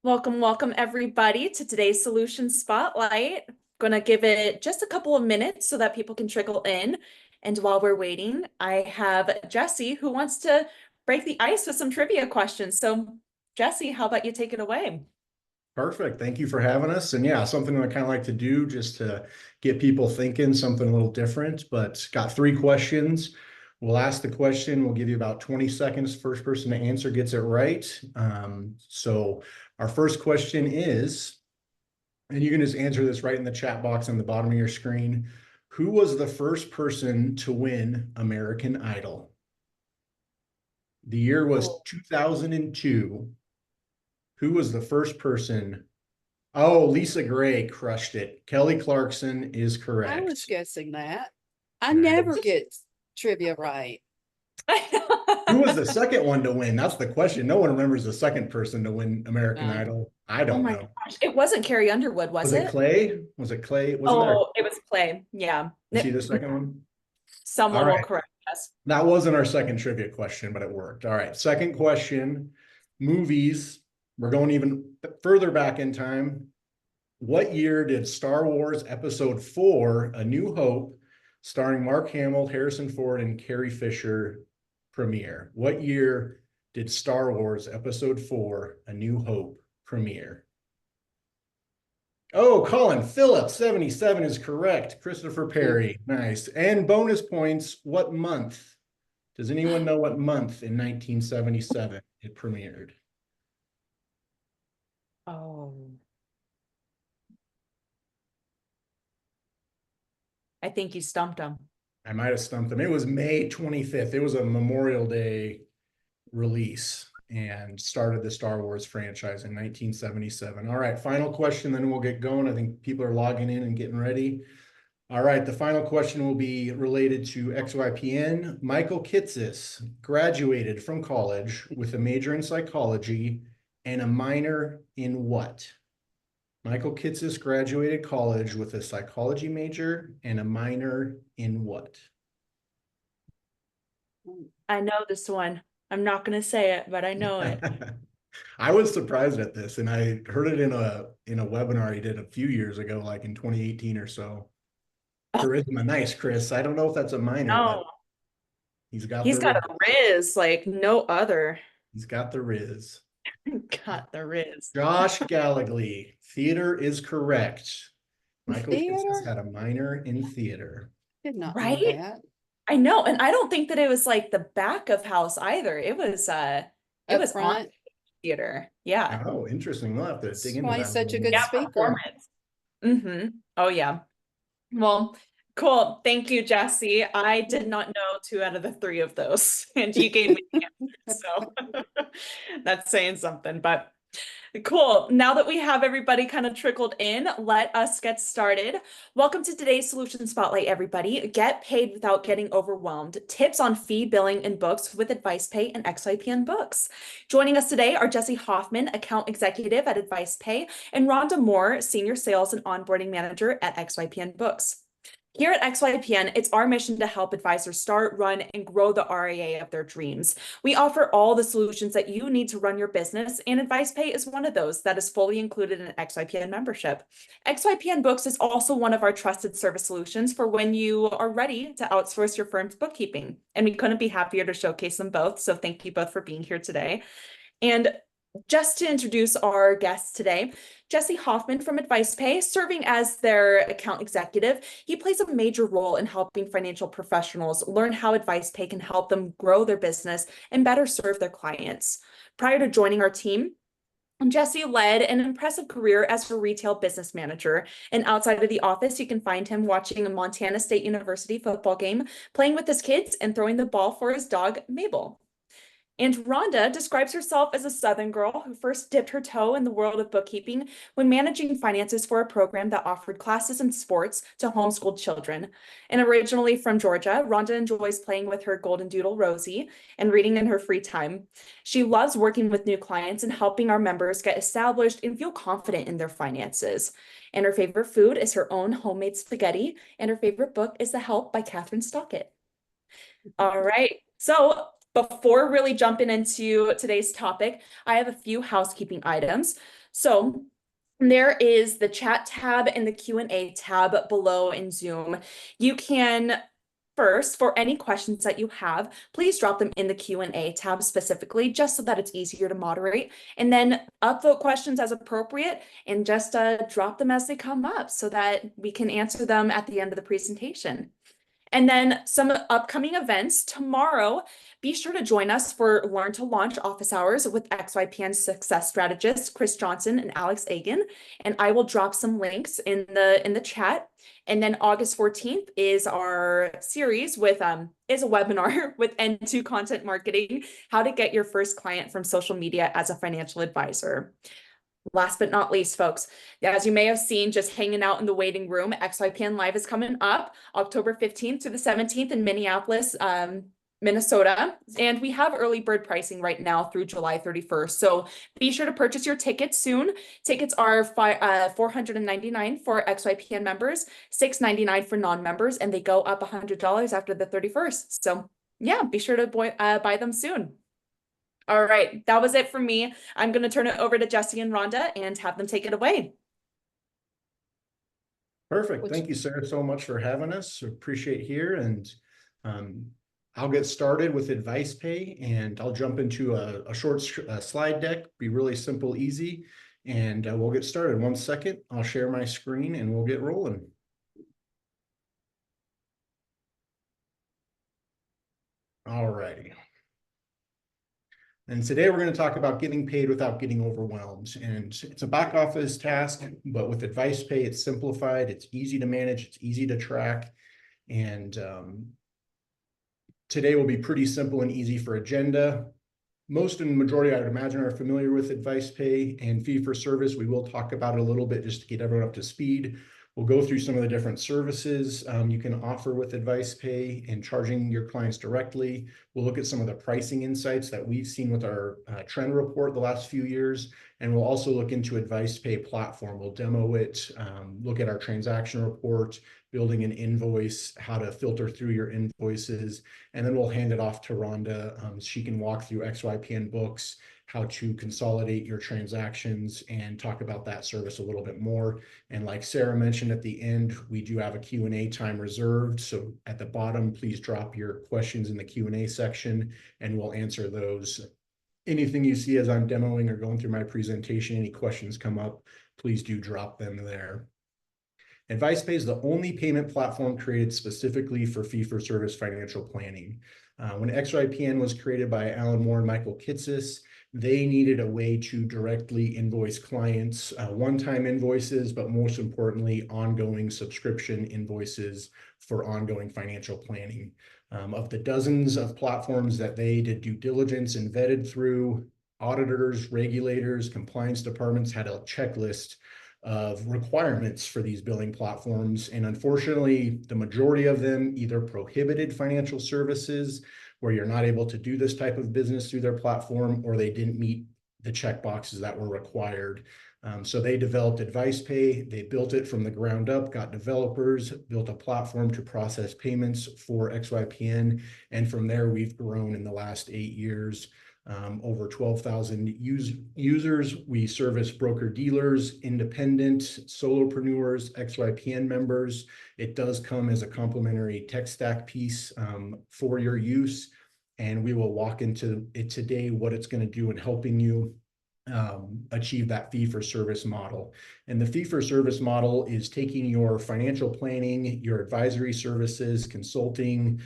Welcome, welcome everybody to today's Solution Spotlight. Going to give it just a couple of minutes so that people can trickle in. And while we're waiting, I have Jesse who wants to break the ice with some trivia questions. So Jesse, how about you take it away? Perfect. Thank you for having us. And yeah, something I kind of like to do just to get people thinking something a little different, but got three questions. We'll ask the question. We'll give you about 20 seconds. First person to answer gets it right. So our first question is, and you can just answer this right in the chat box on the bottom of your screen. Who was the first person to win American Idol? The year was 2002. Who was the first person? Oh, Lisa Gray crushed it. Kelly Clarkson is I was correct. guessing that. I Nice. never get trivia right. Who was the second one to win? That's the question. No one remembers the second person to win American No. Idol. I Oh don't my know. gosh, it wasn't Carrie Underwood, was Was it it? Clay? Was it Clay? Wasn't there? Oh, it was Clay. Yeah. You see the second one? All Someone will right. correct us. That wasn't our second trivia question, but it worked. All right. Second question. Movies. We're going even further back in time. What year did Star Wars Episode 4, A New Hope, starring Mark Hamill, Harrison Ford, and Carrie Fisher, premiere? What year did Star Wars Episode 4, A New Hope, premiere? Oh, Colin Phillips, 77 is correct. Christopher Perry, nice. And bonus points, what month? Does anyone know what month in 1977 it premiered? Oh. I think you stumped him. I might have stumped them. It was May 25th. It was a Memorial Day release and started the Star Wars franchise in 1977. All right, final question, then we'll get going. I think people are logging in and getting ready. All right, the final question will be related to XYPN. Michael Kitces graduated from college with a major in psychology and a minor in what? Michael Kitces graduated college with a psychology major and a minor in what? I know this one. I'm not going to say it, but I know it. I was surprised at this, and I heard it in a webinar he did a few years ago, like in 2018 or so. Charisma, nice, Chris. I don't know if that's a minor, but No, he's got he's the got a riz like no other. he's got the riz. Got the riz. Josh Gallagly, theater is correct. Michael Kitces Theater? had a minor in theater. Did not know Right? that. I know, and I don't think that it was like the back of house either. It was Up on front. theater. Yeah. Oh, interesting. We'll have to That's dig into why that he's a such a little good more. Yeah, speaker. performance. Mm-hmm. Oh yeah. Well, cool. Thank you, Jesse. I did not know 2 out of the 3 of those, and you gave me the answer, so that's saying something, but cool. Now that we have everybody kind of trickled in, let us get started. Welcome to today's Solution Spotlight, everybody. Get paid without getting overwhelmed. Tips on fee, billing, and books with AdvicePay and XYPN Books. Joining us today are Jesse Hoffmann, Account Executive at AdvicePay, and Rhonda Moore, Senior Sales and Onboarding Manager at XYPN Books. Here at XYPN, it's our mission to help advisors start, run, and grow the RIA of their dreams. We offer all the solutions that you need to run your business, and AdvicePay is one of those that is fully included in XYPN membership. XYPN Books is also one of our trusted service solutions for when you are ready to outsource your firm's bookkeeping. And we couldn't be happier to showcase them both, so thank you both for being here today. And just to introduce our guests today, Jesse Hoffmann from AdvicePay, serving as their account executive. He plays a major role in helping financial professionals learn how AdvicePay can help them grow their business and better serve their clients. Prior to joining our team, Jesse led an impressive career as a retail business manager. And outside of the office, you can find him watching a Montana State University football game, playing with his kids, and throwing the ball for his dog, Mabel. And Rhonda describes herself as a Southern girl who first dipped her toe in the world of bookkeeping when managing finances for a program that offered classes and sports to homeschooled children. And originally from Georgia, Rhonda enjoys playing with her golden doodle Rosie and reading in her free time. She loves working with new clients and helping our members get established and feel confident in their finances. And her favorite food is her own homemade spaghetti, and her favorite book is The Help by Catherine Stockett. All right, so before really jumping into today's topic, I have a few housekeeping items. So there is the chat tab and the Q&A tab below in Zoom. You can first, for any questions that you have, please drop them in the Q&A tab specifically, just so that it's easier to moderate. And then upvote questions as appropriate and just drop them as they come up so that we can answer them at the end of the presentation. And then some upcoming events tomorrow. Be sure to join us for Learn to Launch office hours with XYPN success strategists Chris Johnson and Alex Agan. And I will drop some links in the chat. And then August 14th is our series with is a webinar with N2 Content Marketing, how to get your first client from social media as a financial advisor. Last but not least, folks, as you may have seen, just hanging out in the waiting room, XYPN Live is coming up October 15th to the 17th in Minneapolis, Minnesota. And we have early bird pricing right now through July 31st. So be sure to purchase your tickets soon. Tickets are $499 for XYPN members, $699 for non-members, and they go up $100 after the 31st. So yeah, be sure to buy them soon. All right, that was it for me. I'm going to turn it over to Jesse and Rhonda and have them take it away. Perfect. Thank you, Sarah, so much for having us. Appreciate here. And I'll get started with AdvicePay, and I'll jump into a short slide deck. Be really simple, easy, and we'll get started. 1 second. I'll share my screen and we'll get rolling. All righty. And today we're going to talk about getting paid without getting overwhelmed. And it's a back office task, but with AdvicePay, it's simplified, it's easy to manage, it's easy to track. And today will be pretty simple and easy for agenda. Most and the majority, I would imagine, are familiar with AdvicePay and fee for service. We will talk about it a little bit just to get everyone up to speed. We'll go through some of the different services you can offer with AdvicePay and charging your clients directly. We'll look at some of the pricing insights that we've seen with our trend report the last few years. And we'll also look into AdvicePay platform. We'll demo it, look at our transaction report, building an invoice, how to filter through your invoices. And then we'll hand it off to Rhonda. She can walk through XYPN Books, how to consolidate your transactions, and talk about that service a little bit more. And like Sarah mentioned at the end, we do have a Q&A time reserved. So at the bottom, please drop your questions in the Q&A section and we'll answer those. Anything you see as I'm demoing or going through my presentation, any questions come up, please do drop them there. AdvicePay is the only payment platform created specifically for fee-for-service financial planning. When XYPN was created by Alan Moore and Michael Kitsis, they needed a way to directly invoice clients, one-time invoices, but most importantly, ongoing subscription invoices for ongoing financial planning. Of the dozens of platforms that they did due diligence and vetted through, auditors, regulators, compliance departments had a checklist of requirements for these billing platforms. And unfortunately, the majority of them either prohibited financial services where you're not able to do this type of business through their platform, or they didn't meet the check boxes that were required. So they developed AdvicePay. They built it from the ground up, got developers, built a platform to process payments for XYPN. And from there, we've grown in the last 8 years. Over 12,000 users. We service broker dealers, independent, solopreneurs, XYPN members. It does come as a complimentary tech stack piece for your use. And we will walk into it today, what it's going to do in helping you achieve that fee for service model. And the fee for service model is taking your financial planning, your advisory services, consulting,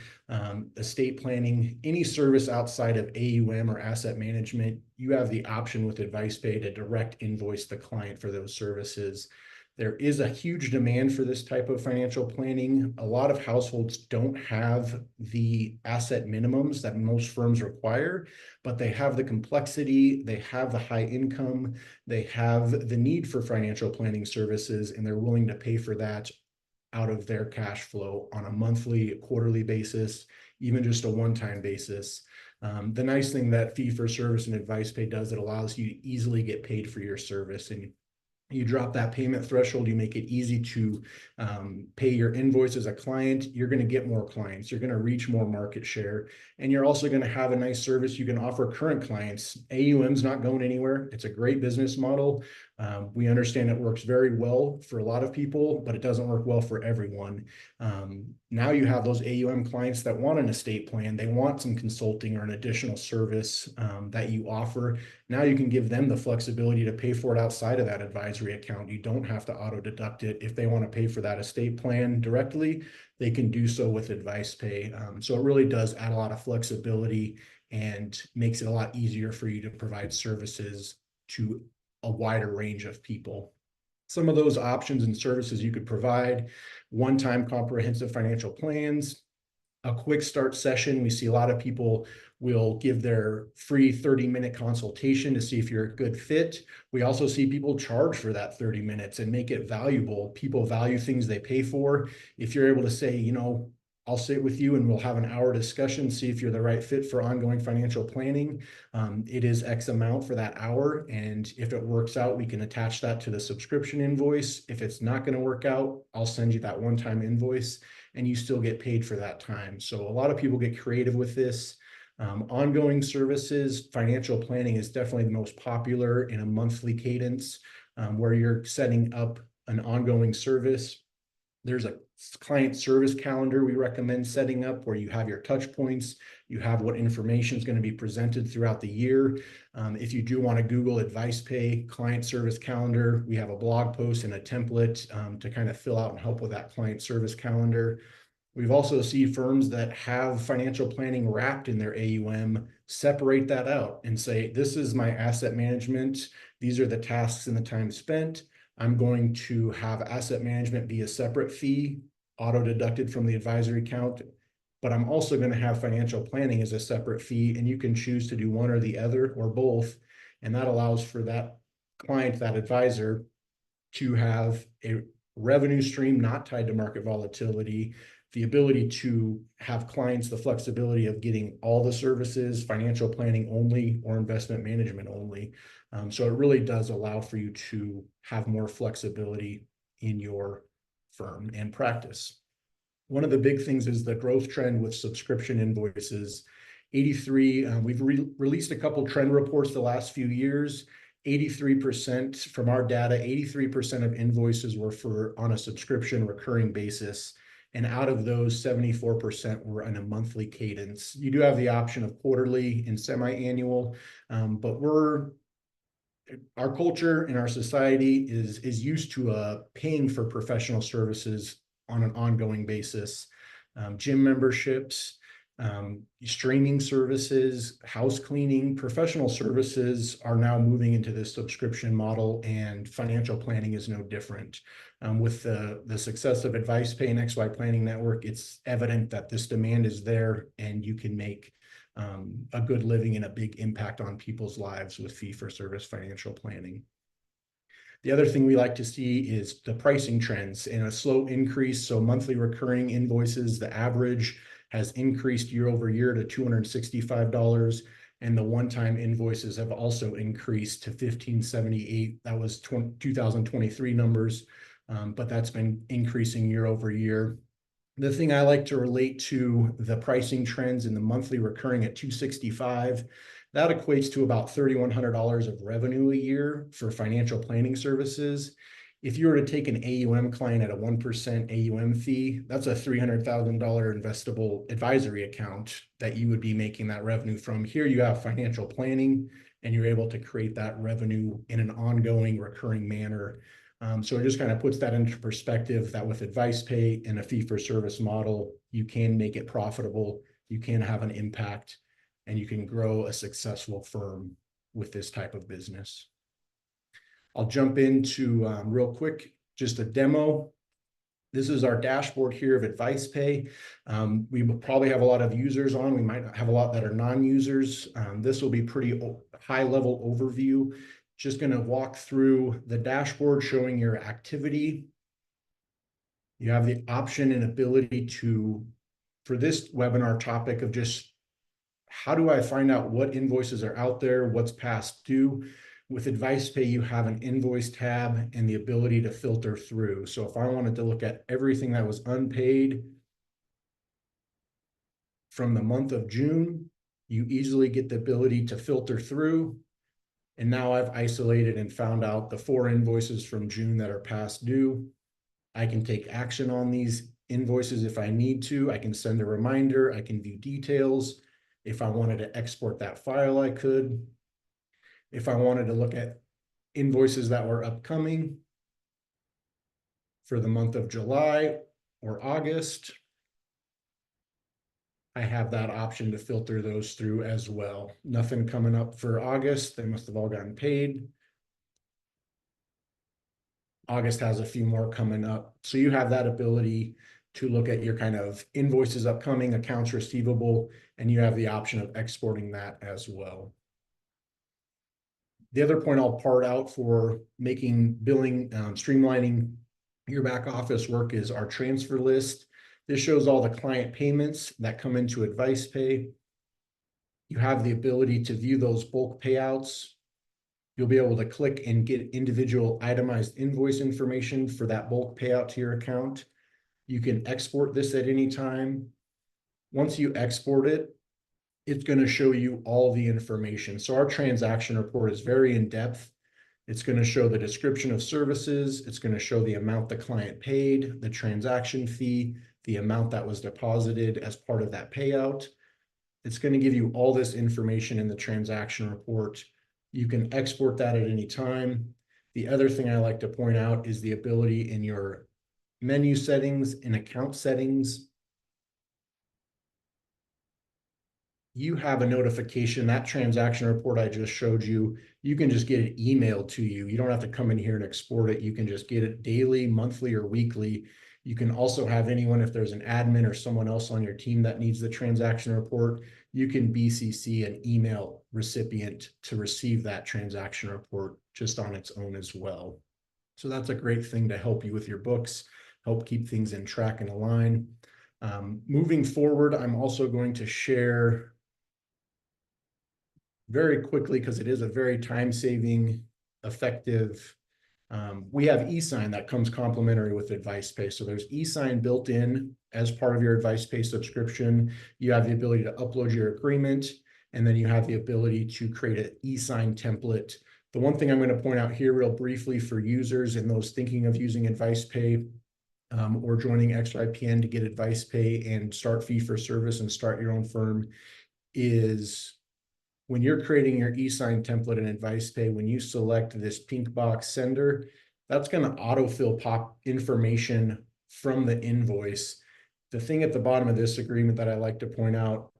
estate planning, any service outside of AUM or asset management. You have the option with AdvicePay to direct invoice the client for those services. There is a huge demand for this type of financial planning. A lot of households don't have the asset minimums that most firms require, but they have the complexity, they have the high income, they have the need for financial planning services, and they're willing to pay for that out of their cash flow on a monthly, quarterly basis, even just a one-time basis. The nice thing that fee for service and AdvicePay does, it allows you to easily get paid for your service. And You drop that payment threshold, you make it easy to pay your invoice as a client, you're going to get more clients, you're going to reach more market share, and you're also going to have a nice service you can offer current clients. AUM's not going anywhere. It's a great business model. We understand it works very well for a lot of people, but it doesn't work well for everyone. Now you have those AUM clients that want an estate plan, they want some consulting or an additional service that you offer. Now you can give them the flexibility to pay for it outside of that advisory account. You don't have to auto deduct it. If they want to pay for that estate plan directly, they can do so with AdvicePay. So it really does add a lot of flexibility and makes it a lot easier for you to provide services to a wider range of people. Some of those options and services you could provide: one-time comprehensive financial plans, a quick start session. We see a lot of people will give their free 30-minute consultation to see if you're a good fit. We also see people charge for that 30 minutes and make it valuable. People value things they pay for. If you're able to say, you know, I'll sit with you and we'll have an hour discussion, see if you're the right fit for ongoing financial planning. It is X amount for that hour. And if it works out, we can attach that to the subscription invoice. If it's not going to work out, I'll send you that one-time invoice and you still get paid for that time. So a lot of people get creative with this. Ongoing services, financial planning is definitely the most popular in a monthly cadence, where you're setting up an ongoing service. There's a client service calendar we recommend setting up where you have your touch points, you have what information is going to be presented throughout the year. If you do want to Google AdvicePay client service calendar, we have a blog post and a template to kind of fill out and help with that client service calendar. We've also seen firms that have financial planning wrapped in their AUM separate that out and say, this is my asset management. These are the tasks and the time spent. I'm going to have asset management be a separate fee, auto deducted from the advisory account, but I'm also going to have financial planning as a separate fee, and you can choose to do one or the other or both. And that allows for that client, that advisor, to have a revenue stream not tied to market volatility, the ability to have clients the flexibility of getting all the services, financial planning only or investment management only. So it really does allow for you to have more flexibility in your firm and practice. One of the big things is the growth trend with subscription invoices. 83, we've released a couple trend reports the last few years. 83% from our data, 83% of invoices were for on a subscription recurring basis. And out of those, 74% were on a monthly cadence. You do have the option of quarterly and semi-annual, but our culture and our society is used to paying for professional services on an ongoing basis. Gym memberships, streaming services, house cleaning, professional services are now moving into this subscription model, and financial planning is no different. With the success of AdvicePay and XY Planning Network, it's evident that this demand is there and you can make a good living and a big impact on people's lives with fee-for-service financial planning. The other thing we like to see is the pricing trends and a slow increase. So monthly recurring invoices, the average has increased year over year to $265, and the one-time invoices have also increased to $1,578. That was 2023 numbers, but that's been increasing year over year. The thing I like to relate to the pricing trends in the monthly recurring at $265, that equates to about $3,100 of revenue a year for financial planning services. If you were to take an AUM client at a 1% AUM fee, that's a $300,000 investable advisory account that you would be making that revenue from. Here you have financial planning and you're able to create that revenue in an ongoing recurring manner. So it just kind of puts that into perspective that with AdvicePay and a fee-for-service model, you can make it profitable, you can have an impact, and you can grow a successful firm with this type of business. I'll jump into real quick, just a demo. This is our dashboard here of AdvicePay. We will probably have a lot of users on. We might have a lot that are non-users. This will be pretty high-level overview. Just going to walk through the dashboard showing your activity. You have the option and ability to, for this webinar topic of just how do I find out what invoices are out there, what's past due? with AdvicePay, you have an invoice tab and the ability to filter through. So if I wanted to look at everything that was unpaid from the month of June, you easily get the ability to filter through. And now I've isolated and found out the 4 invoices from June that are past due. I can take action on these invoices if I need to. I can send a reminder. I can view details. If I wanted to export that file, I could. If I wanted to look at invoices that were upcoming for the month of July or August, I have that option to filter those through as well. Nothing coming up for August. They must have all gotten paid. August has a few more coming up. So you have that ability to look at your kind of invoices upcoming, accounts receivable, and you have the option of exporting that as well. The other point I'll part out for making billing, streamlining your back office work is our transfer list. This shows all the client payments that come into AdvicePay. You have the ability to view those bulk payouts. You'll be able to click and get individual itemized invoice information for that bulk payout to your account. You can export this at any time. Once you export it, it's going to show you all the information. So our transaction report is very in-depth. It's going to show the description of services. It's going to show the amount the client paid, the transaction fee, the amount that was deposited as part of that payout. It's going to give you all this information in the transaction report. You can export that at any time. The other thing I like to point out is the ability in your menu settings and account settings. You have a notification, that transaction report I just showed you, you can just get it emailed to you. You don't have to come in here and export it. You can just get it daily, monthly, or weekly. You can also have anyone, if there's an admin or someone else on your team that needs the transaction report, you can BCC an email recipient to receive that transaction report just on its own as well. So that's a great thing to help you with your books, help keep things in track and align. Moving forward, I'm also going to share very quickly, because it is a very time-saving, effective. We have eSign that comes complimentary with AdvicePay. So there's eSign built in as part of your AdvicePay subscription. You have the ability to upload your agreement, and then you have the ability to create an eSign template. The one thing I'm going to point out here real briefly for users and those thinking of using AdvicePay or joining XYPN to get AdvicePay and start fee for service and start your own firm is when you're creating your eSign template in AdvicePay, when you select this pink box sender, that's going to autofill pop information from the invoice. The thing at the bottom of this agreement that I like to point out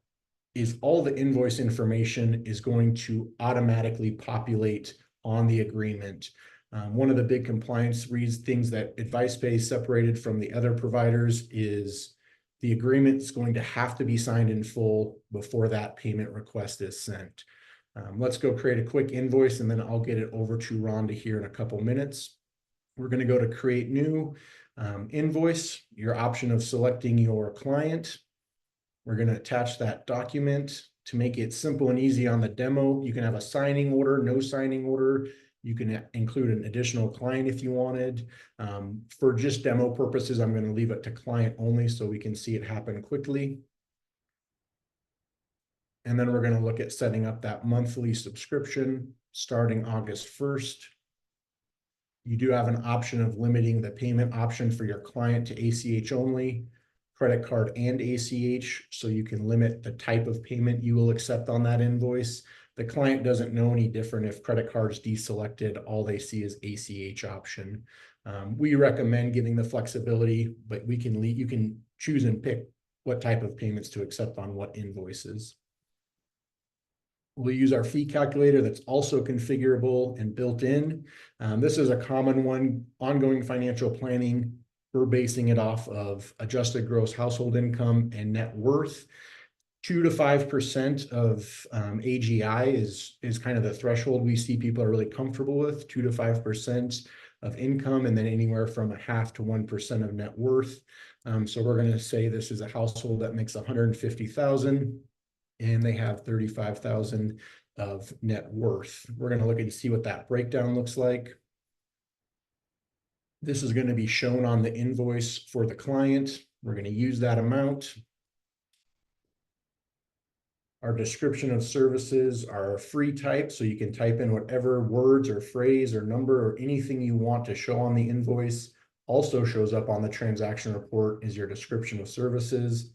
is all the invoice information is going to automatically populate on the agreement. One of the big compliance things that AdvicePay is separated from the other providers is the agreement is going to have to be signed in full before that payment request is sent. Let's go create a quick invoice, and then I'll get it over to Rhonda here in a couple minutes. We're going to go to create new invoice, your option of selecting your client. We're going to attach that document to make it simple and easy on the demo. You can have a signing order, no signing order. You can include an additional client if you wanted. For just demo purposes, I'm going to leave it to client only so we can see it happen quickly. And then we're going to look at setting up that monthly subscription starting August 1st. You do have an option of limiting the payment option for your client to ACH only, credit card and ACH, so you can limit the type of payment you will accept on that invoice. The client doesn't know any different if credit card's deselected. All they see is ACH option. We recommend giving the flexibility, but you can choose and pick what type of payments to accept on what invoices. We'll use our fee calculator that's also configurable and built in. This is a common one, ongoing financial planning. We're basing it off of adjusted gross household income and net worth. 2 to 5% of AGI is kind of the threshold we see people are really comfortable with, 2 to 5% of income, and then anywhere from 0.5 to 1% of net worth. So we're going to say this is a household that makes $150,000 and they have $35,000 of net worth. We're going to look and see what that breakdown looks like. This is going to be shown on the invoice for the client. We're going to use that amount. Our description of services are free type, so you can type in whatever words or phrase or number or anything you want to show on the invoice. Also shows up on the transaction report is your description of services.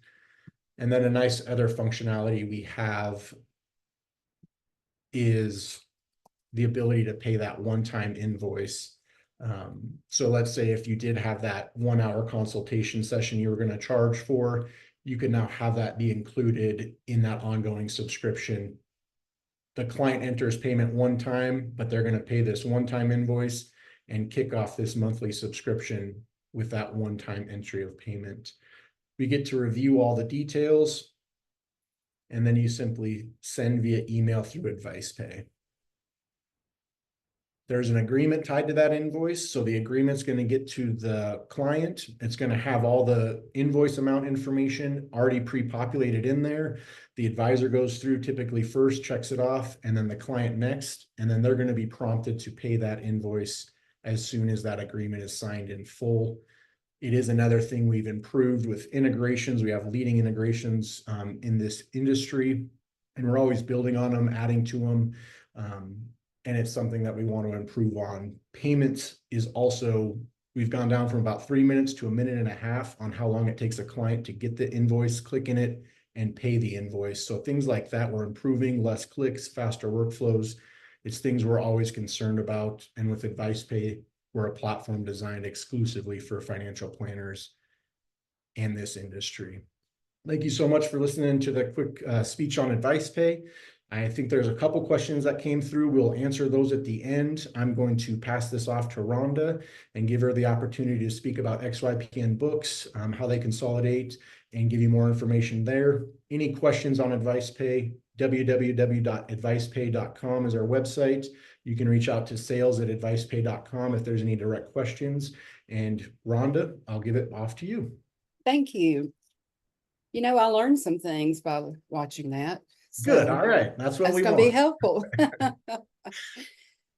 And then a nice other functionality we have is the ability to pay that one-time invoice. So let's say if you did have that 1 hour consultation session you were going to charge for, you can now have that be included in that ongoing subscription. The client enters payment one time, but they're going to pay this one-time invoice and kick off this monthly subscription with that one-time entry of payment. We get to review all the details, and then you simply send via email through AdvicePay. There's an agreement tied to that invoice. So the agreement's going to get to the client. It's going to have all the invoice amount information already pre-populated in there. The advisor goes through typically first, checks it off, and then the client next. And then they're going to be prompted to pay that invoice as soon as that agreement is signed in full. It is another thing we've improved with integrations. We have leading integrations in this industry, and we're always building on them, adding to them. And it's something that we want to improve on. Payments is also, we've gone down from about 3 minutes to 1.5 minutes on how long it takes a client to get the invoice, click in it, and pay the invoice. So things like that, we're improving, less clicks, faster workflows. It's things we're always concerned about. And with AdvicePay, we're a platform designed exclusively for financial planners and this industry. Thank you so much for listening to the quick speech on AdvicePay. I think there's a couple questions that came through. We'll answer those at the end. I'm going to pass this off to Rhonda and give her the opportunity to speak about XYPN Books, how they consolidate, and give you more information there. Any questions on AdvicePay, www.advicepay.com is our website. You can reach out to sales@advicepay.com if there's any direct questions. And Rhonda, I'll give it off to you. Thank you. You know, I learned some things by watching that. Good. So All right. That's what we gonna want. be helpful.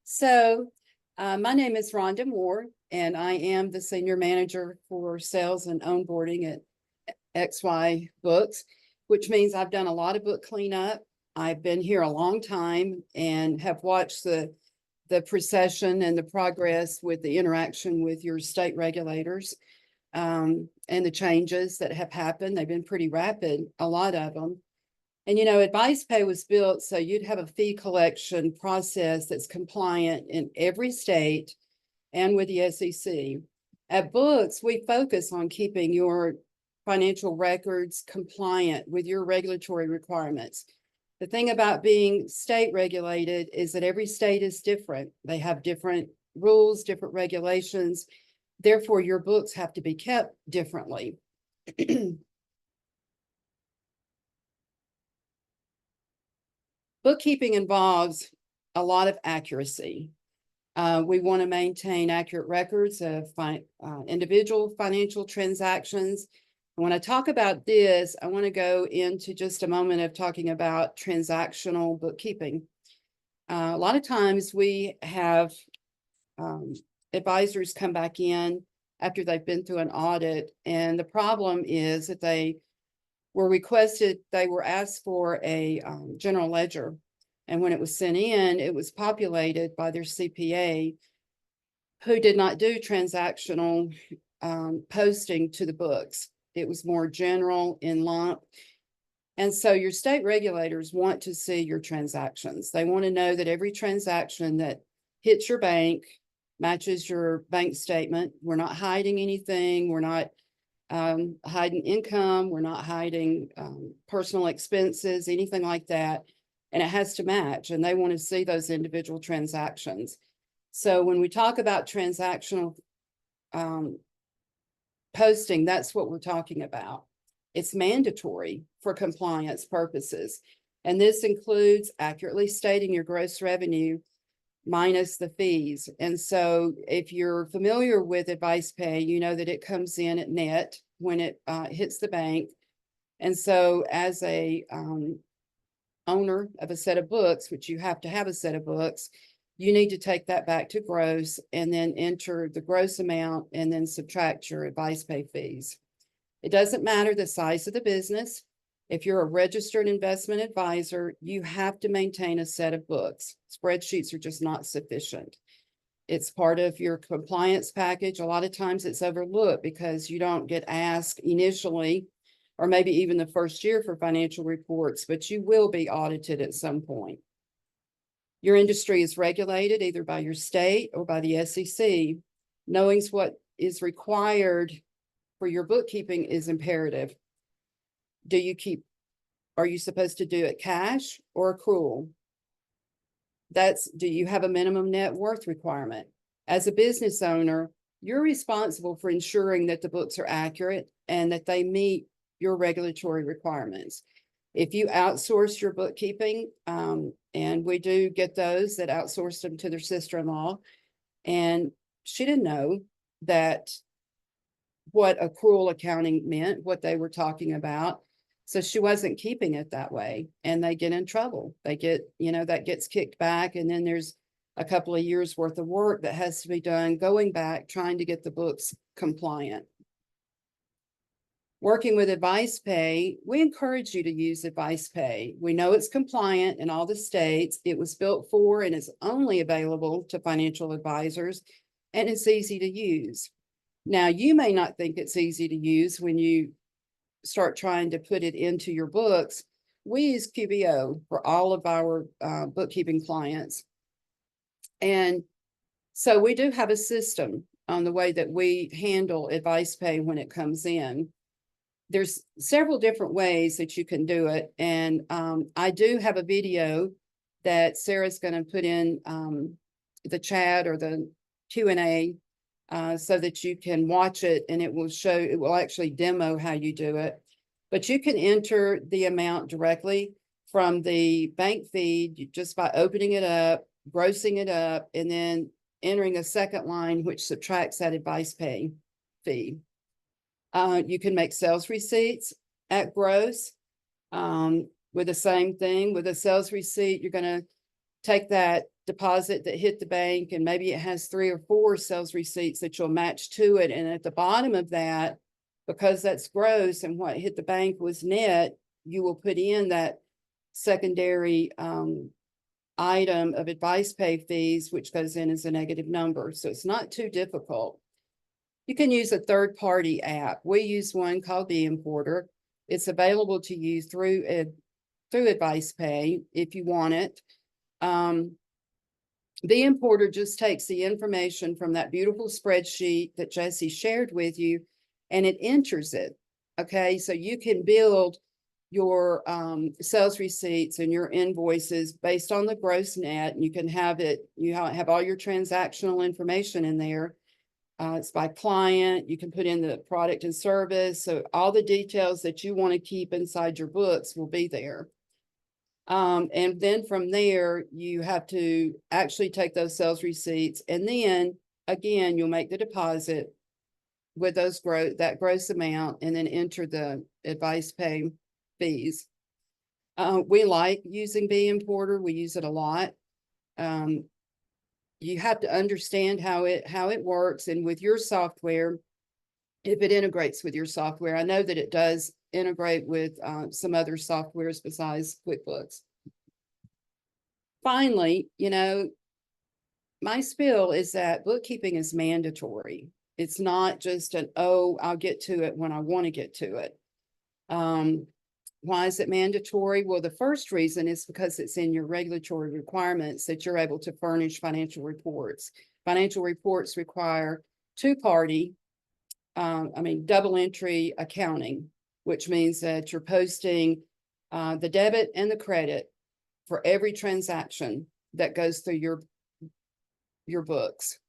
So my name is Rhonda Moore, and I am the Senior Manager for Sales and Onboarding at XY Books, which means I've done a lot of book cleanup. I've been here a long time and have watched the procession and the progress with the interaction with your state regulators, and the changes that have happened. They've been pretty rapid, a lot of them. And, you know, AdvicePay was built so you'd have a fee collection process that's compliant in every state and with the SEC. At Books, we focus on keeping your financial records compliant with your regulatory requirements. The thing about being state regulated is that every state is different. They have different rules, different regulations. Therefore, your books have to be kept differently. Bookkeeping involves a lot of accuracy. We want to maintain accurate records of individual financial transactions. When I talk about this, I want to go into just a moment of talking about transactional bookkeeping. A lot of times we have advisors come back in after they've been through an audit, and the problem is that they were asked for a general ledger. And when it was sent in, it was populated by their CPA, who did not do transactional posting to the books. It was more general in lump. And so your state regulators want to see your transactions. They want to know that every transaction that hits your bank matches your bank statement. We're not hiding anything. We're not hiding income. We're not hiding personal expenses, anything like that. And it has to match, and they want to see those individual transactions. So when we talk about transactional posting, that's what we're talking about. It's mandatory for compliance purposes. And this includes accurately stating your gross revenue minus the fees. And so if you're familiar with AdvicePay, you know that it comes in at net when it hits the bank. And so as a owner of a set of books, which you have to have a set of books, you need to take that back to gross and then enter the gross amount and then subtract your advice pay fees. It doesn't matter the size of the business. If you're a registered investment advisor, you have to maintain a set of books. Spreadsheets are just not sufficient. It's part of your compliance package. A lot of times it's overlooked because you don't get asked initially, or maybe even the first year, for financial reports, but you will be audited at some point. Your industry is regulated either by your state or by the SEC. Knowing what is required for your bookkeeping is imperative. Are you supposed to do it cash or accrual? Do you have a minimum net worth requirement? As a business owner, you're responsible for ensuring that the books are accurate and that they meet your regulatory requirements. If you outsource your bookkeeping, and we do get those that outsource them to their sister-in-law, and she didn't know that what accrual accounting meant, what they were talking about. So she wasn't keeping it that way, and they get in trouble. They get, that gets kicked back, and then there's a couple of years worth of work that has to be done going back, trying to get the books compliant. Working with AdvicePay, we encourage you to use AdvicePay. We know it's compliant in all the states. It was built for and is only available to financial advisors, and it's easy to use. Now, you may not think it's easy to use when you start trying to put it into your books. We use QBO for all of our bookkeeping clients. And so we do have a system on the way that we handle AdvicePay when it comes in. There's several different ways that you can do it. And I do have a video that Sarah's going to put in the chat or the Q&A so that you can watch it, and it will actually demo how you do it. But you can enter the amount directly from the bank feed just by opening it up, grossing it up, and then entering a second line, which subtracts that advice pay fee. You can make sales receipts at gross with the same thing. With a sales receipt, you're going to take that deposit that hit the bank, and maybe it has 3 or 4 sales receipts that you'll match to it. And at the bottom of that, because that's gross and what hit the bank was net, you will put in that secondary item of advice pay fees, which goes in as a negative number. So it's not too difficult. You can use a third-party app. We use one called the Importer. It's available to you through AdvicePay if you want it. The Importer just takes the information from that beautiful spreadsheet that Jessie shared with you, and it enters it. Okay, so you can build your sales receipts and your invoices based on the gross net. You can have all your transactional information in there. It's by client. You can put in the product and service. So all the details that you want to keep inside your books will be there. And then from there, you have to actually take those sales receipts. And then again, you'll make the deposit with that gross amount, and then enter the advice pay fees. We like using the Importer. We use it a lot. You have to understand how it works. And with your software, if it integrates with your software, I know that it does integrate with some other softwares besides QuickBooks. Finally, my spiel is that bookkeeping is mandatory. It's not just I'll get to it when I want to get to it. Why is it mandatory? Well, the first reason is because it's in your regulatory requirements that you're able to furnish financial reports. Financial reports require two-party, double entry accounting, which means that you're posting the debit and the credit for every transaction that goes through your books.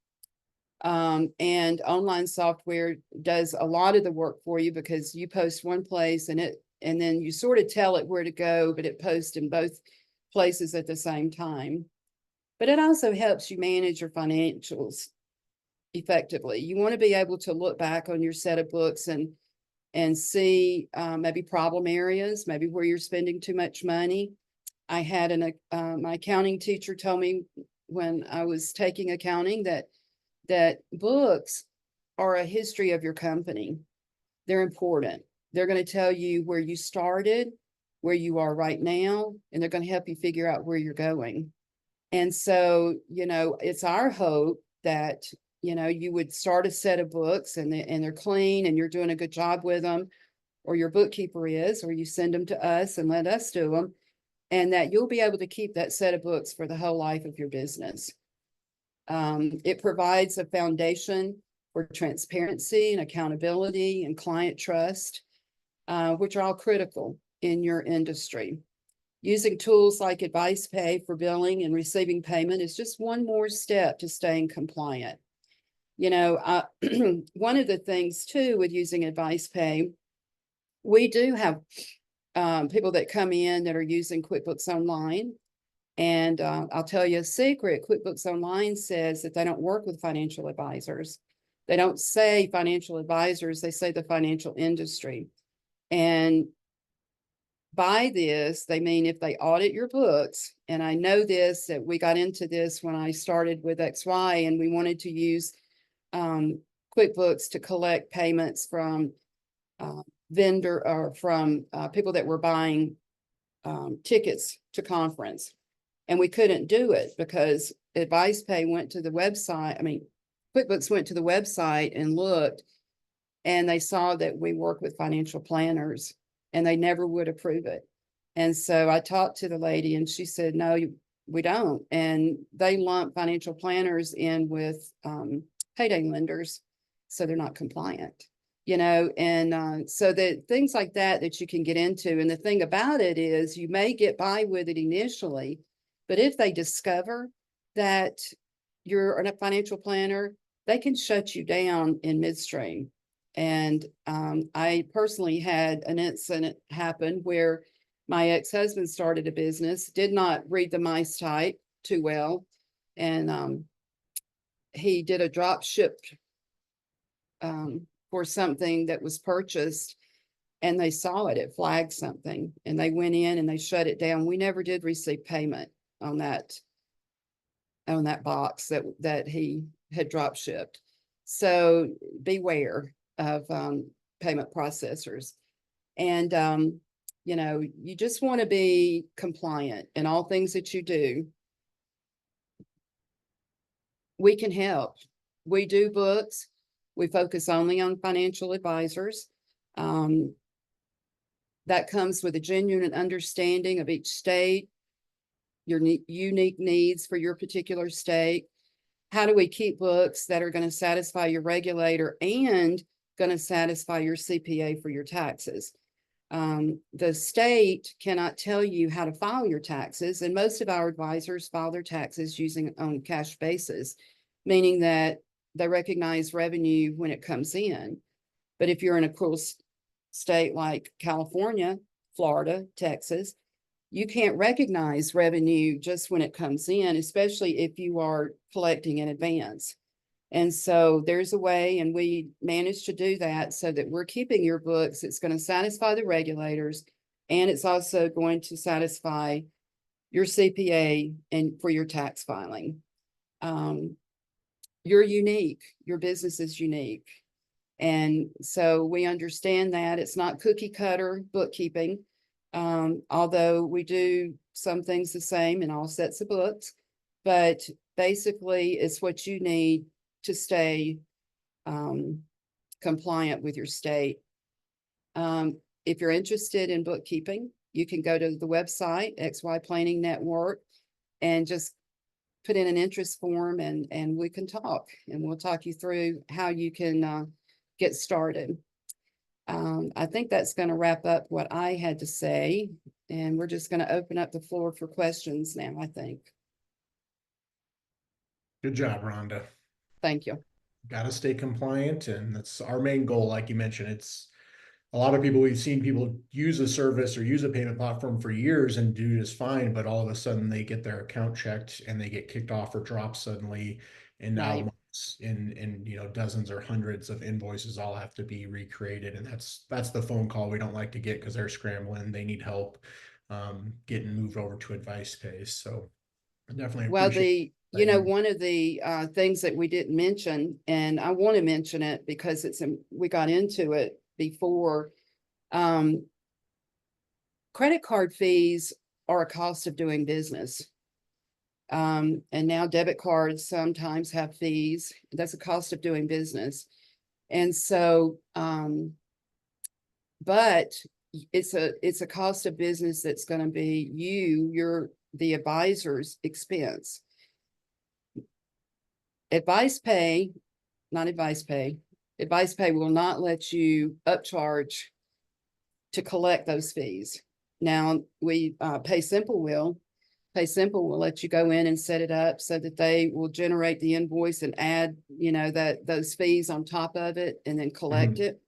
And online software does a lot of the work for you because you post one place and then you sort of tell it where to go, but it posts in both places at the same time. But it also helps you manage your financials effectively. You want to be able to look back on your set of books and see maybe problem areas, maybe where you're spending too much money. I had my accounting teacher told me when I was taking accounting that books are a history of your company. They're important. They're going to tell you where you started, where you are right now, and they're going to help you figure out where you're going. And so, it's our hope that, you would start a set of books and they're clean and you're doing a good job with them, or your bookkeeper is, or you send them to us and let us do them, and that you'll be able to keep that set of books for the whole life of your business. It provides a foundation for transparency and accountability and client trust, which are all critical in your industry. Using tools like AdvicePay for billing and receiving payment is just one more step to staying compliant. One of the things too with using AdvicePay, we do have people that come in that are using QuickBooks Online. And I'll tell you a secret, QuickBooks Online says that they don't work with financial advisors. They don't say financial advisors, they say the financial industry. And by this, they mean if they audit your books, and I know this, that we got into this when I started with XY, and we wanted to use QuickBooks to collect payments from vendor or from people that were buying tickets to conference. And we couldn't do it because AdvicePay went to the website. QuickBooks went to the website and looked, and they saw that we work with financial planners, and they never would approve it. And so I talked to the lady, and she said, no, we don't. And they lump financial planners in with payday lenders, so they're not compliant. And so that things like that you can get into. And the thing about it is you may get by with it initially, but if they discover that you're a financial planner, they can shut you down in midstream. And I personally had an incident happen where my ex-husband started a business, did not read the MICE type too well, and he did a drop ship for something that was purchased, and they saw it flagged something, and they went in and they shut it down. We never did receive payment on that box that he had drop shipped. So beware of payment processors. And you just want to be compliant in all things that you do. We can help. We do books. We focus only on financial advisors. That comes with a genuine understanding of each state, your unique needs for your particular state. How do we keep books that are going to satisfy your regulator and going to satisfy your CPA for your taxes? The state cannot tell you how to file your taxes, and most of our advisors file their taxes using on cash basis, meaning that they recognize revenue when it comes in. But if you're in a cool state like California, Florida, Texas, you can't recognize revenue just when it comes in, especially if you are collecting in advance. And so there's a way, and we managed to do that so that we're keeping your books. It's going to satisfy the regulators, and it's also going to satisfy your CPA and for your tax filing. You're unique. Your business is unique. And so we understand that it's not cookie cutter bookkeeping, although we do some things the same in all sets of books, but basically it's what you need to stay compliant with your state. If you're interested in bookkeeping, you can go to the website, XY Planning Network, and just put in an interest form, and we can talk, and we'll talk you through how you can get started. I think that's going to wrap up what I had to say, and we're just going to open up the floor for questions now, I think. Good job, Rhonda. Thank you. Got to stay compliant, and that's our main goal. Like you mentioned, it's a lot of people, we've seen people use a service or use a payment platform for years and do just fine, but all of a sudden they get their account checked and they get kicked off or dropped suddenly, and now Right. in dozens or hundreds of invoices all have to be recreated, and that's the phone call we don't like to get because they're scrambling, they need help. getting moved over to AdvicePay. So I definitely Well, appreciate. one of the things that we didn't mention, and I want to mention it because we got into it before. Credit card fees are a cost of doing business. And now debit cards sometimes have fees. That's a cost of doing business. And so, but it's a cost of business that's going to be the advisor's expense. AdvicePay will not let you upcharge to collect those fees. Now, we PaySimple will let you go in and set it up so that they will generate the invoice and add, those fees on top of it and then collect it.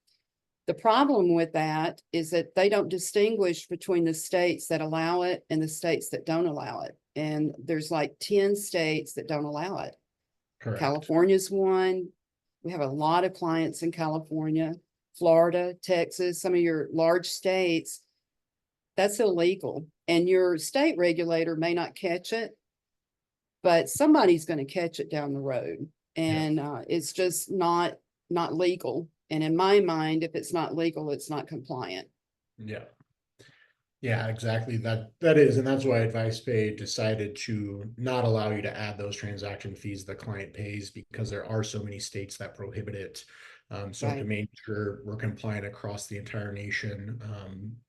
The problem with that is that they don't distinguish between the states that allow it and the states that don't allow it. And there's like 10 states that don't allow it. Correct. California's one. We have a lot of clients in California, Florida, Texas, some of your large states. That's illegal. And your state regulator may not catch it, but somebody's going to catch it down the road. And it's just not legal. And in my mind, if it's not legal, it's not compliant. Yeah. Yeah, exactly. That is, and that's why AdvicePay decided to not allow you to add those transaction fees the client pays, because there are so many states that prohibit it. So to make sure we're compliant across the entire nation,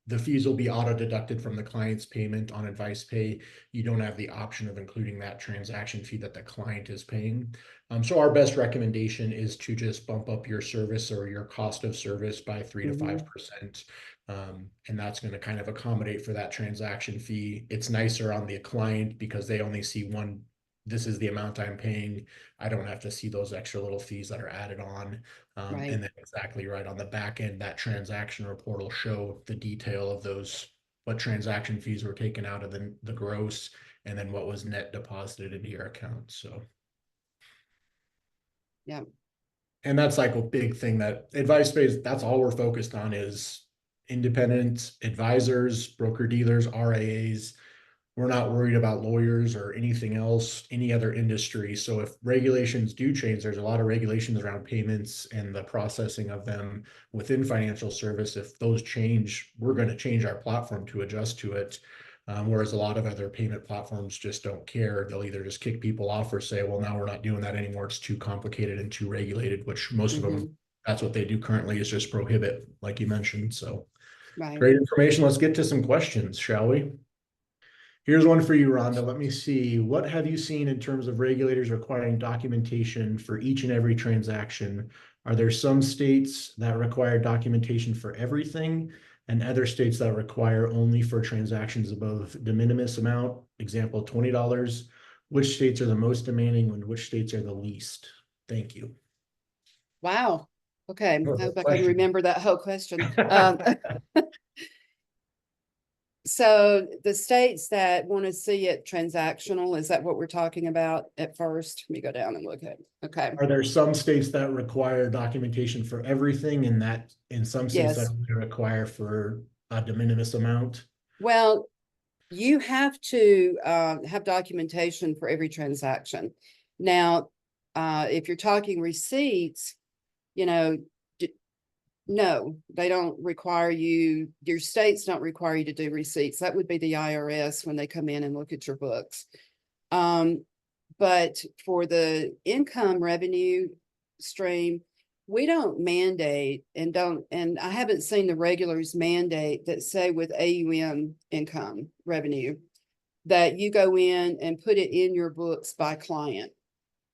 the fees will be auto deducted from the client's payment on AdvicePay. You don't have the option of including that transaction fee that the client is paying. So our best recommendation is to just bump up your service or your cost of service by 3 to 5%. And that's going to kind of accommodate for that transaction fee. It's nicer on the client because they only see one. This is the amount I'm paying. I don't have to see those extra little fees that are added on. And then exactly right on the back end, that transaction report will show the detail of those, what transaction fees were taken out of the gross, and then what was net deposited into your account. So. Yeah. And that's like a big thing that AdvicePay, that's all we're focused on is independent advisors, broker dealers, RIAs. We're not worried about lawyers or anything else, any other industry. So if regulations do change, there's a lot of regulations around payments and the processing of them within financial service. If those change, we're going to change our platform to adjust to it. Whereas a lot of other payment platforms just don't care. They'll either just kick people off or say, well, now we're not doing that anymore. It's too complicated and too regulated, which most of them, that's what they do currently, is just prohibit, like you mentioned. So great information. Let's get to some questions, shall we? Here's one for you, Rhonda. Let me see. What have you seen in terms of regulators requiring documentation for each and every transaction? Are there some states that require documentation for everything and other states that require only for transactions above de minimis amount? Example, $20. Which states are the most demanding and which states are the least? Thank you. Wow. Okay. I hope I can Question. remember that whole question. So the states that want to see it transactional, is that what we're talking about at first? Let me go down and look at it. Okay. Are there some states that require documentation for everything, and that in some states that only require for a de minimis amount? Well, you have to have documentation for every transaction. Now, if you're talking receipts, no, they don't require you, your states don't require you to do receipts. That would be the IRS when they come in and look at your books. But for the income revenue stream, we don't mandate and I haven't seen the regulars mandate that say with AUM income revenue that you go in and put it in your books by client.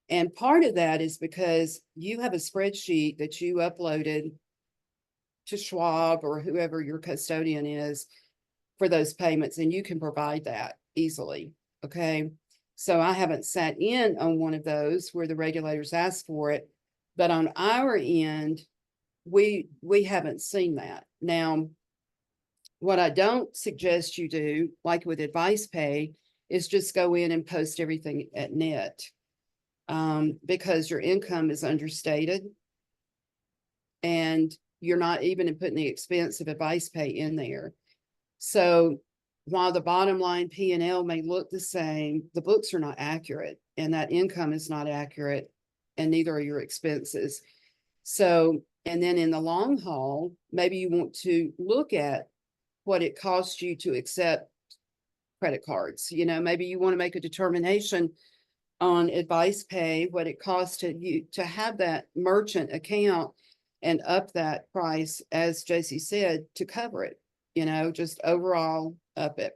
And part of that is because you have a spreadsheet that you uploaded to Schwab or whoever your custodian is for those payments, and you can provide that easily. Okay. So I haven't sat in on one of those where the regulators ask for it, but on our end, we haven't seen that. Now, what I don't suggest you do, like with AdvicePay, is just go in and post everything at net, because your income is understated and you're not even putting the expense of AdvicePay in there. So while the bottom line P&L may look the same, the books are not accurate, and that income is not accurate, and neither are your expenses. So, and then in the long haul, maybe you want to look at what it costs you to accept credit cards. You know, maybe you want to make a determination on AdvicePay, what it costs to you to have that merchant account, and up that price, as JC said, to cover it, you know, just overall up it.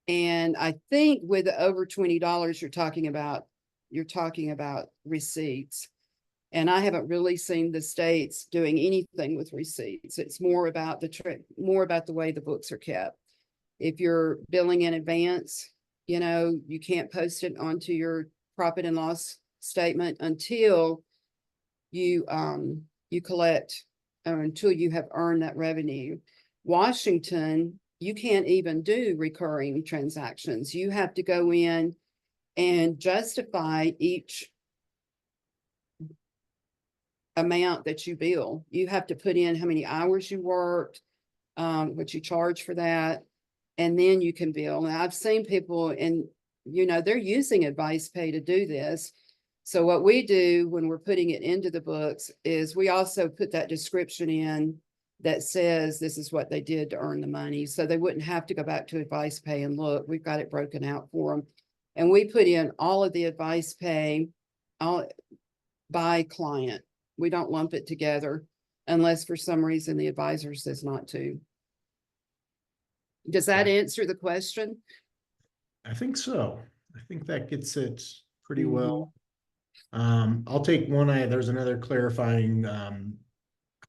And I think with the over $20, you're talking about receipts. And I haven't really seen the states doing anything with receipts. It's more about the way the books are kept. If you're billing in advance, you know, you can't post it onto your profit and loss statement until you collect, or until you have earned that revenue. Washington, you can't even do recurring transactions. You have to go in and justify each amount that you bill. You have to put in how many hours you worked, what you charge for that, and then you can bill. And I've seen people, and you know, they're using AdvicePay to do this. So what we do when we're putting it into the books is we also put that description in that says this is what they did to earn the money. So they wouldn't have to go back to AdvicePay and look. We've got it broken out for them. And we put in all of the AdvicePay by client. We don't lump it together unless for some reason the advisor says not to. Does that answer the question? I think so. I think that gets it pretty well. I'll take one. There's another clarify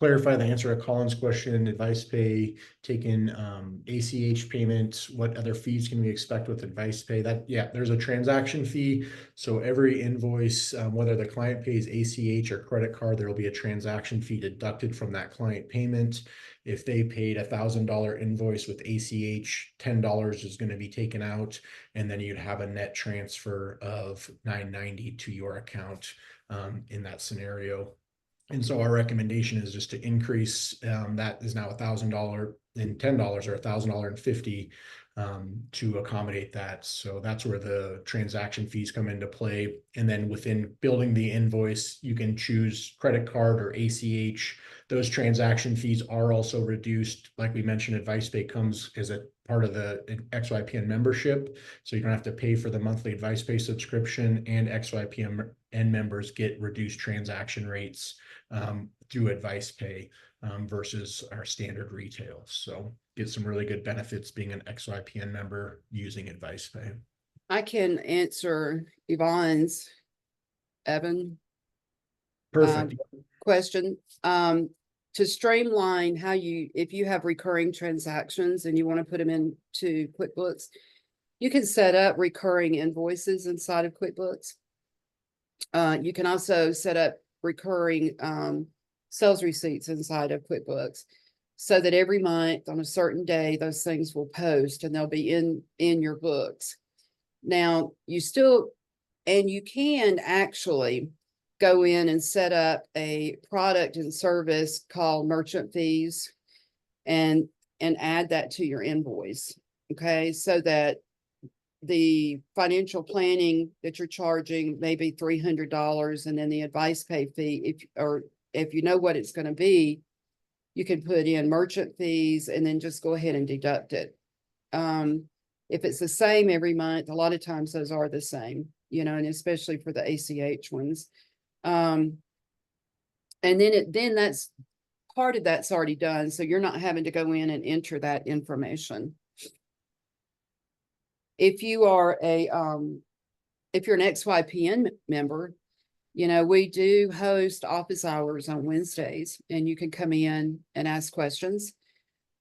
the answer to Colin's question. AdvicePay taking ACH payments. What other fees can we expect with AdvicePay? There's a transaction fee. So every invoice, whether the client pays ACH or credit card, there will be a transaction fee deducted from that client payment. If they paid $1,000 invoice with ACH, $10 is going to be taken out, and then you'd have a net transfer of $990 to your account in that scenario. And so our recommendation is just to increase that is now $1,000 and $10 or $1,000 and $50 to accommodate that. So that's where the transaction fees come into play. And then within building the invoice, you can choose credit card or ACH. Those transaction fees are also reduced. Like we mentioned, AdvicePay comes as a part of the XYPN membership. So you don't have to pay for the monthly AdvicePay subscription, and XYPN members get reduced transaction rates through AdvicePay versus our standard retail. So get some really good benefits being an XYPN member using AdvicePay. I can answer Evan. Perfect. Question. To streamline how if you have recurring transactions and you want to put them into QuickBooks, you can set up recurring invoices inside of QuickBooks. You can also set up recurring sales receipts inside of QuickBooks, so that every month on a certain day, those things will post and they'll be in your books. Now, you can actually go in and set up a product and service called merchant fees and add that to your invoice. Okay, so that the financial planning that you're charging may be $300, and then the AdvicePay fee, if you know what it's going to be, you can put in merchant fees and then just go ahead and deduct it. If it's the same every month, a lot of times those are the same, you know, and especially for the ACH ones. And then that's part of that's already done. So you're not having to go in and enter that information. If you are if you're an XYPN member, you know, we do host office hours on Wednesdays, and you can come in and ask questions.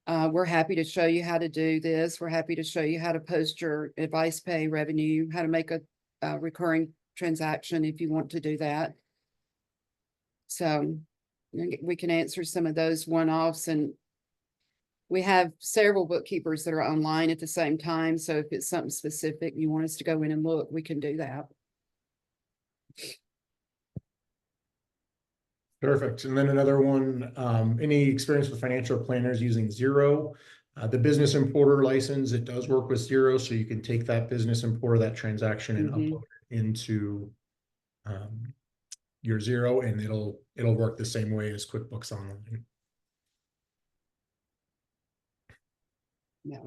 We're happy to show you how to do this. We're happy to show you how to post your AdvicePay revenue, how to make a recurring transaction if you want to do that. So we can answer some of those one-offs, and we have several bookkeepers that are online at the same time. So if it's something specific you want us to go in and look, we can do that. Perfect. And then another one, any experience with financial planners using Xero? The business importer license, it does work with Xero, so you can take that business importer, that transaction, and Mhm. upload it into your Xero, and it'll work the same way as QuickBooks Online. Yeah.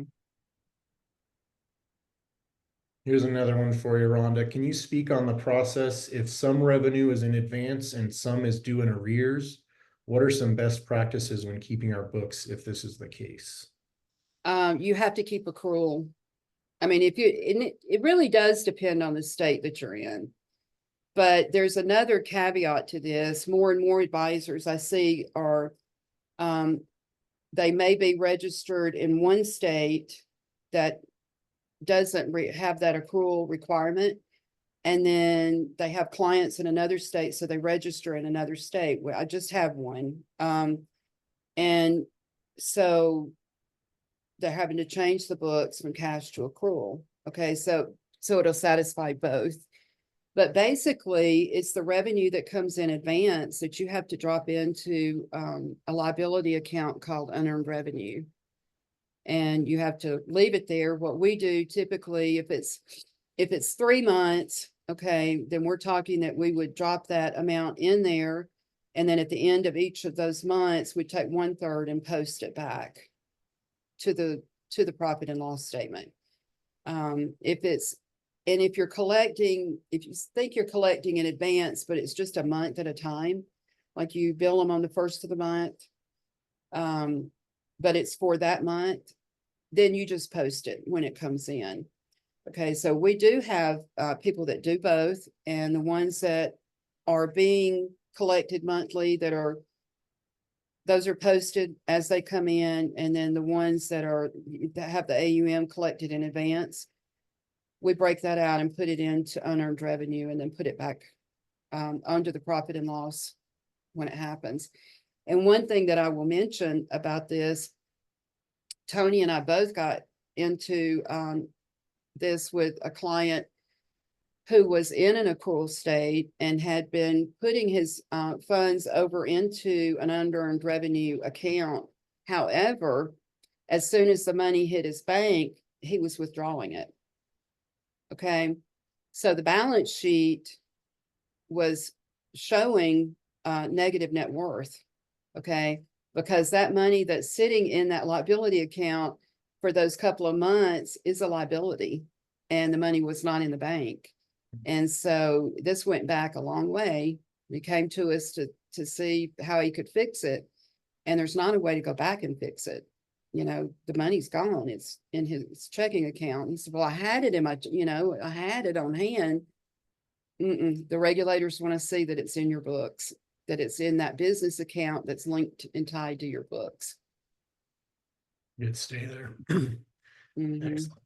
Here's another one for you, Rhonda. Can you speak on the process if some revenue is in advance and some is due in arrears? What are some best practices when keeping our books if this is the case? You have to keep accrual. I mean, if you, and it really does depend on the state that you're in. But there's another caveat to this. More and more advisors I see are, they may be registered in one state that doesn't have that accrual requirement. And then they have clients in another state, so they register in another state. Well, I just have one. And so they're having to change the books from cash to accrual. Okay, so it'll satisfy both. But basically, it's the revenue that comes in advance that you have to drop into a liability account called unearned revenue. And you have to leave it there. What we do typically, if it's 3 months, okay, then we're talking that we would drop that amount in there. And then at the end of each of those months, we take 1/3 and post it back to the profit and loss statement. If you're collecting, if you think you're collecting in advance, but it's just a month at a time, like you bill them on the first of the month, but it's for that month, then you just post it when it comes in. Okay, so we do have people that do both, and the ones that are being collected monthly those are posted as they come in, and then the ones that have the AUM collected in advance, we break that out and put it into unearned revenue and then put it back under the profit and loss when it happens. And one thing that I will mention about this, Tony and I both got into this with a client who was in an accrual state and had been putting his funds over into an unearned revenue account. However, as soon as the money hit his bank, he was withdrawing it. Okay, so the balance sheet was showing negative net worth. Okay, because that money that's sitting in that liability account for those couple of months is a liability, and the money was not in the bank. And so this went back a long way. He came to us to see how he could fix it. And there's not a way to go back and fix it. You know, the money's gone. It's in his checking account. He said, well, I had it in my, I had it on hand. The regulators want to see that it's in your books, that it's in that business account that's linked and tied to your books. Good, stay there. Mhm. Excellent.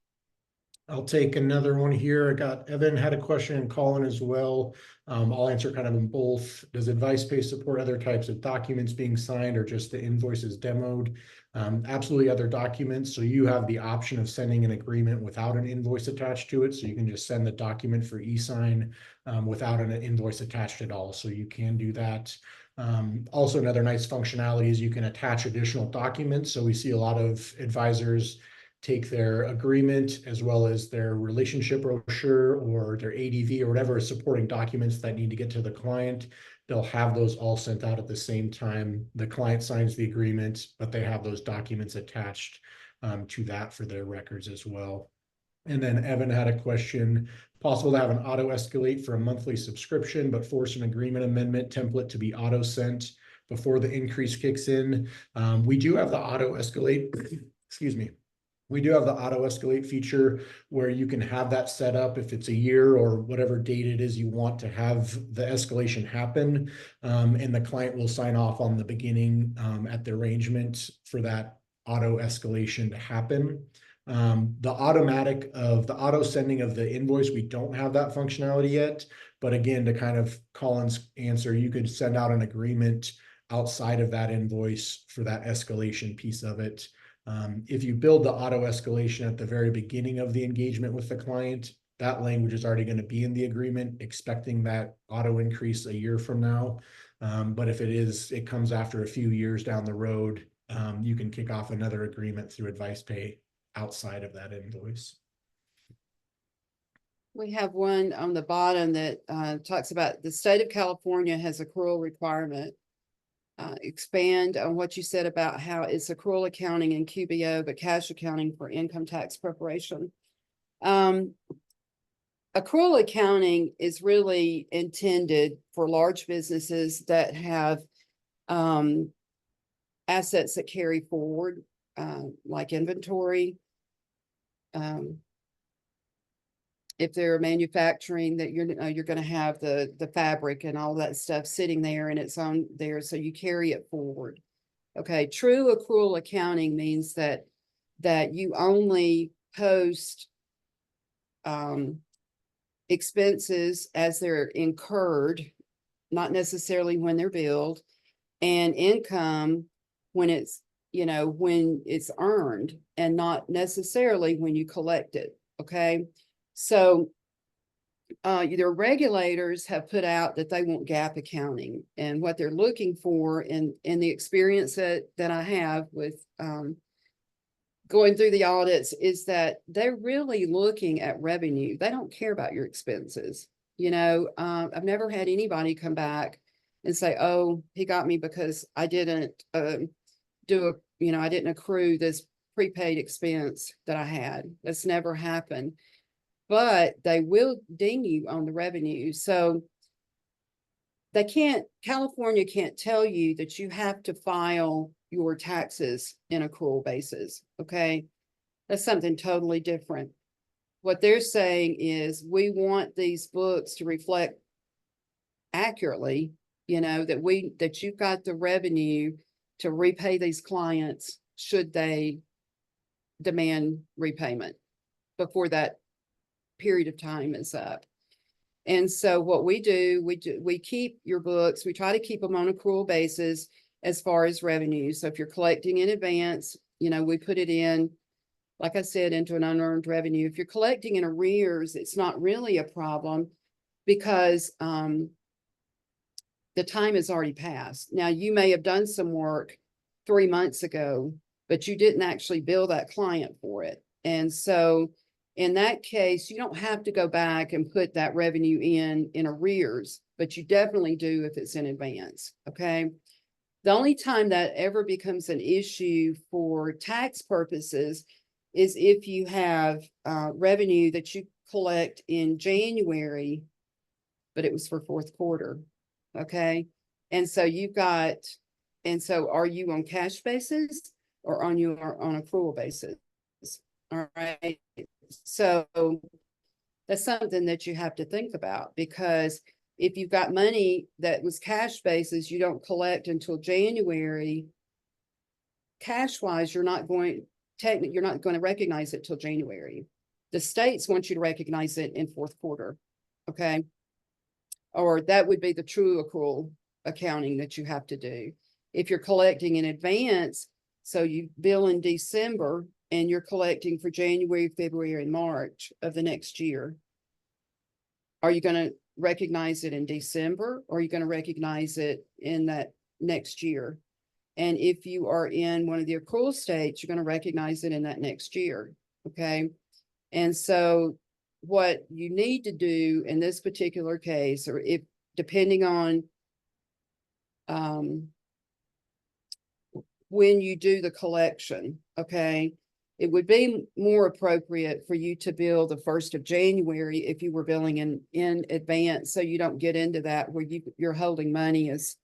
I'll take another one here. I got Evan had a question and Colin as well. I'll answer kind of in both. Does AdvicePay support other types of documents being signed or just the invoices demoed? Absolutely other documents. So you have the option of sending an agreement without an invoice attached to it. So you can just send the document for e-sign without an invoice attached at all. So you can do that. Also, another nice functionality is you can attach additional documents. So we see a lot of advisors take their agreement as well as their relationship brochure or their ADV or whatever supporting documents that need to get to the client. They'll have those all sent out at the same time. The client signs the agreement, but they have those documents attached to that for their records as well. And then Evan had a question, possible to have an auto escalate for a monthly subscription, but force an agreement amendment template to be auto sent before the increase kicks in. We do have the auto escalate, excuse me. We do have the auto escalate feature where you can have that set up if it's a year or whatever date it is you want to have the escalation happen. And the client will sign off on the beginning at the arrangement for that auto escalation to happen. The auto sending of the invoice, we don't have that functionality yet. But again, to kind of Colin's answer, you could send out an agreement outside of that invoice for that escalation piece of it. If you build the auto escalation at the very beginning of the engagement with the client, that language is already going to be in the agreement, expecting that auto increase a year from now. But if it comes after a few years down the road, you can kick off another agreement through AdvicePay outside of that invoice. We have one on the bottom that talks about the state of California has accrual requirement. Expand on what you said about how it's accrual accounting and QBO, but cash accounting for income tax preparation. Accrual accounting is really intended for large businesses that have assets that carry forward, like inventory. If they're manufacturing, that you're going to have the fabric and all that stuff sitting there and it's on there, so you carry it forward. Okay, true accrual accounting means that you only post expenses as they're incurred, not necessarily when they're billed, and income when it's, when it's earned, and not necessarily when you collect it. Okay. So the regulators have put out that they want GAAP accounting, and what they're looking for in the experience that I have with going through the audits is that they're really looking at revenue. They don't care about your expenses. I've never had anybody come back and say, oh, he got me because I didn't I didn't accrue this prepaid expense that I had. That's never happened. But they will ding you on the revenue. So California can't tell you that you have to file your taxes in accrual basis. Okay. That's something totally different. What they're saying is we want these books to reflect accurately, that you've got the revenue to repay these clients should they demand repayment before that period of time is up. And so what we do, we keep your books, we try to keep them on accrual basis as far as revenue. So if you're collecting in advance, we put it in, like I said, into an unearned revenue. If you're collecting in arrears, it's not really a problem because the time has already passed. Now, you may have done some work 3 months ago, but you didn't actually bill that client for it. And so in that case, you don't have to go back and put that revenue in arrears, but you definitely do if it's in advance. Okay. The only time that ever becomes an issue for tax purposes is if you have revenue that you collect in January, but it was for fourth quarter. Okay. And so are you on cash basis or on accrual basis? All right. So that's something that you have to think about, because if you've got money that was cash basis, you don't collect until January, cash wise, you're not going to recognize it till January. The states want you to recognize it in fourth quarter. Okay. Or that would be the true accrual accounting that you have to do. If you're collecting in advance, so you bill in December and you're collecting for January, February, and March of the next year, are you going to recognize it in December, or are you going to recognize it in that next year? And if you are in one of the accrual states, you're going to recognize it in that next year. Okay. And so what you need to do in this particular case, or if depending on when you do the collection, okay, it would be more appropriate for you to bill the 1st of January if you were billing in advance, so you don't get into that where you're holding money as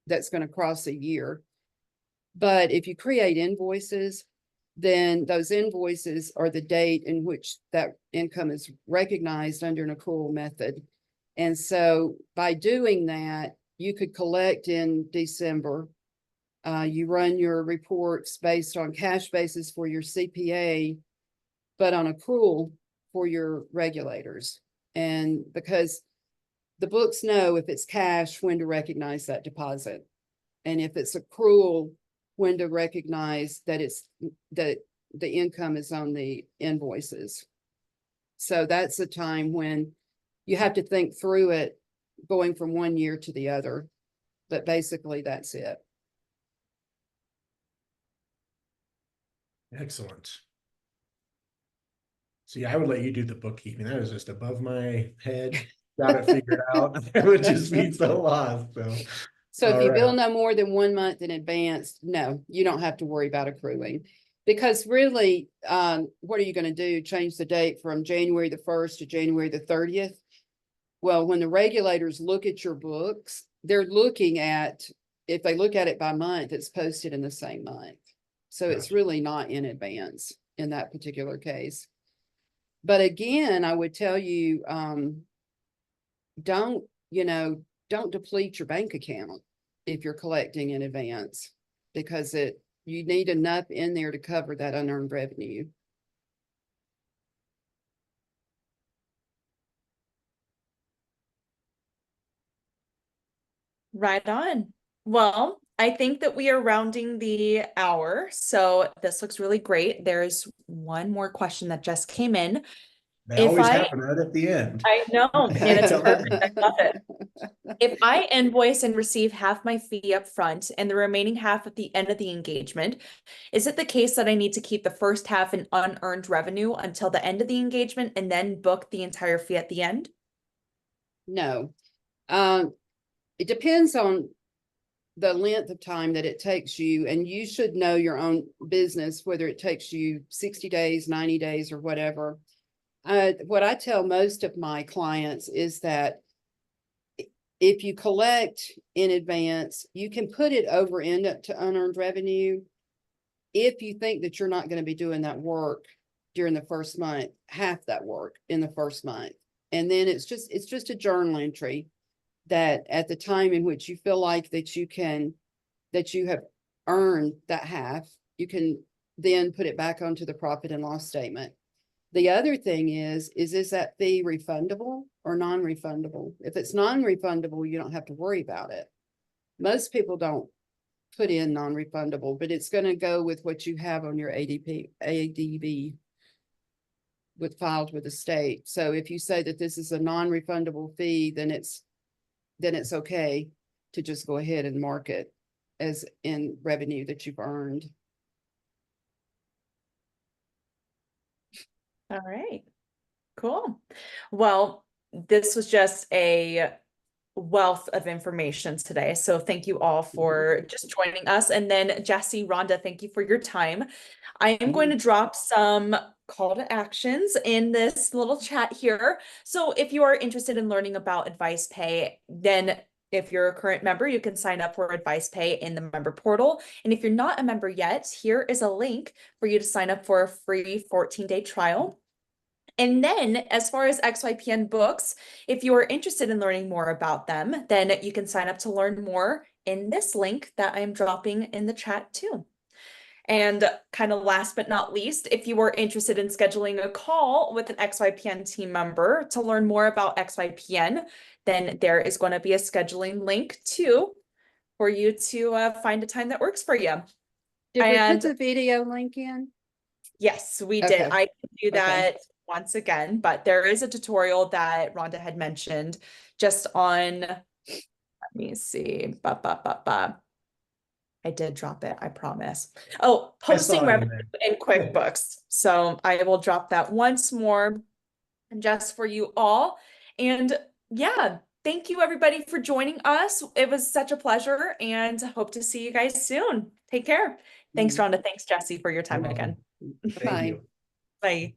that's going to cross a year. But if you create invoices, then those invoices are the date in which that income is recognized under an accrual method. And so by doing that, you could collect in December. You run your reports based on cash basis for your CPA, but on accrual for your regulators. And because the books know if it's cash, when to recognize that deposit. And if it's accrual, when to recognize that that the income is on the invoices. So that's the time when you have to think through it, going from one year to the other. but basically that's it. Excellent. See, I would let you do the bookkeeping. That was just above my head. Got it figured out. It would just be so lost. So if all you bill right. no more than 1 month in advance, no, you don't have to worry about accruing. Because really, what are you going to do? Change the date from January the 1st to January the 30th? Well, when the regulators look at your books, they're looking at, if they look at it by month, it's posted in the same month. So it's Gotcha. really not in advance in that particular case. But again, I would tell you, don't deplete your bank account if you're collecting in advance, because you need enough in there to cover that unearned revenue. Right on. Well, I think that we are rounding the hour, so this looks really great. There's one more question that just came in. They If always I happen right at the end. I know, and it's perfect. I love it. If I invoice and receive half my fee up front and the remaining half at the end of the engagement, is it the case that I need to keep the first half in unearned revenue until the end of the engagement and then book the entire fee at the end? No. It depends on the length of time that it takes you, and you should know your own business, whether it takes you 60 days, 90 days, or whatever. What I tell most of my clients is that if you collect in advance, you can put it over into unearned revenue. If you think that you're not going to be doing that work during the first month, half that work in the first month. And then it's just a journal entry that at the time in which you feel like that you have earned that half, you can then put it back onto the profit and loss statement. The other thing is that fee refundable or non-refundable? If it's non-refundable, you don't have to worry about it. Most people don't put in non-refundable, but it's going to go with what you have on your ADB filed with the state. So if you say that this is a non-refundable fee, then it's okay to just go ahead and mark it as in revenue that you've earned. All right, cool. Well, this was just a wealth of information today. So thank you all for just joining us. And then Jesse, Rhonda, thank you for your time. I am going to drop some call to actions in this little chat here. So if you are interested in learning about AdvicePay, then if you're a current member, you can sign up for AdvicePay in the member portal. And if you're not a member yet, here is a link for you to sign up for a free 14-day trial. And then as far as XYPN Books, if you are interested in learning more about them, then you can sign up to learn more in this link that I'm dropping in the chat too. And kind of last but not least, if you are interested in scheduling a call with an XYPN team member to learn more about XYPN, then there is going to be a scheduling link too for you to find a time that works for you. Did we And put the video link in? yes, we did. Okay. I can do that once again, but there is a tutorial that Rhonda had mentioned just on, let me see, I did drop it, I promise. Oh, posting revenue in QuickBooks. So I will drop that once more just for you all. And yeah, thank you everybody for joining us. It was such a pleasure and hope to see you guys soon. Take care. Thanks, Rhonda. Thanks, Jesse, for your time again. Thank you. Bye.